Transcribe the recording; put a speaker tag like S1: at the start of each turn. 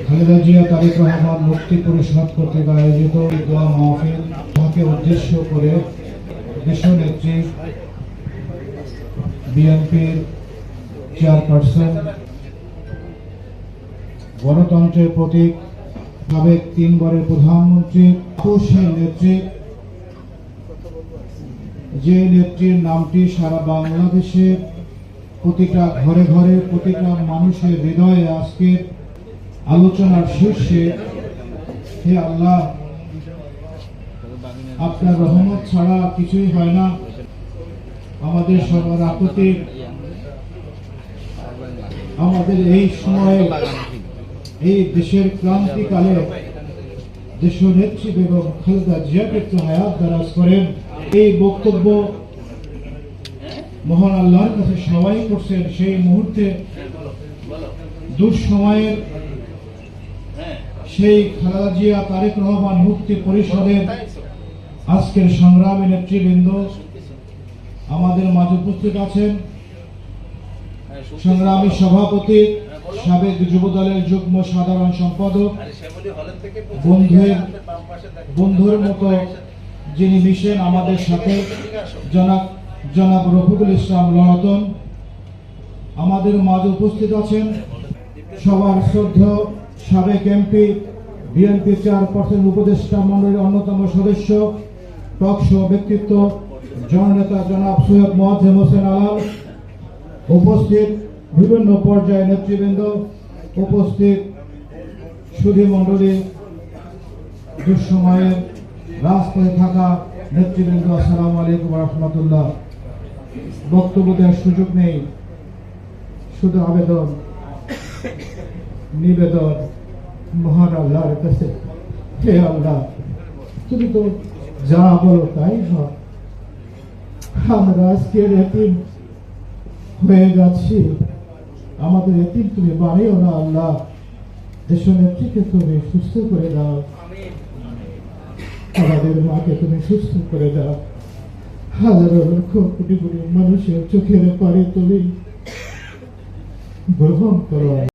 S1: খালেদা জিয়া তারেক রহমান মুক্তি পরিষদ কর্তৃক আয়োজিত দোয়া মাহফিল তাকে উদ্দেশ্য করে দেশনেত্রী বিএনপির চেয়ারপারসন, গণতন্ত্রের প্রতীক, সাবেক 3 বারের প্রধানমন্ত্রী নেত্রী, যে নেত্রীর নামটি সারা বাংলাদেশে প্রতিটা ঘরে ঘরে প্রতিটা মানুষের হৃদয়ে আজকে আলোচনার শীর্ষে। হে আল্লাহ, আপনার রহমত ছাড়া কিছুই হয় না। আমাদের সবার আপত্তি, আমাদের এই সময়ে, এই দেশের ক্রান্তিকালে দেশনেত্রী বেগম খালেদা জিয়াকে একটু হায়াত দারাজ করেন। এই বক্তব্য মহান আল্লাহর কাছে সবাই করছেন। সেই মুহূর্তে দুঃসময়ের সেই খালেদা জিয়া তারেক রহমান মুক্তি পরিষদের আজকের সংগ্রামী নেতৃবৃন্দ আমাদের মাঝে উপস্থিত আছেন। সংগ্রামী সভাপতি, সাবেক যুবদলের যুগ্ম সাধারণ সম্পাদক, বন্ধুর মতো যিনি মিশেন আমাদের সাথে, জনাব রফিকুল ইসলাম লরতন আমাদের মাঝে উপস্থিত আছেন। সবার শ্রদ্ধেয় সাবেক এমপি, বিএনপি চেয়ারপারসন উপদেষ্টা মন্ডলীর অন্যতম সদস্য, টক শো ব্যক্তিত্ব, জননেতা জনাব সৈয়দ মোয়াজ্জেম হোসেন আলাল, উপস্থিত বিভিন্ন পর্যায়ে নেতৃবৃন্দ, উপস্থিত সুধী মন্ডলী, দুঃসময়ের রাজপথে থাকা নেতৃবৃন্দ, আসসালামু আলাইকুম ওয়া রাহমাতুল্লাহ। বক্তব্য দেওয়ার সুযোগ নেই, শুধু আবেদন নিবেদন মহান আল্লাহর কাছে। হে আল্লাহ, তুমি তো যা বলো তাই হয়। আমরা আজকে এতিম হয়ে যাচ্ছি, আমাদের এতিম তুমি বাড়িও না আল্লাহ। দেশনেত্রীকে তুমি সুস্থ করে দাও, আমাদের মাকে তুমি সুস্থ করে দাও। হাজারো লক্ষ কোটি কোটি মানুষের চোখের পানি তুমি গ্রহণ করো।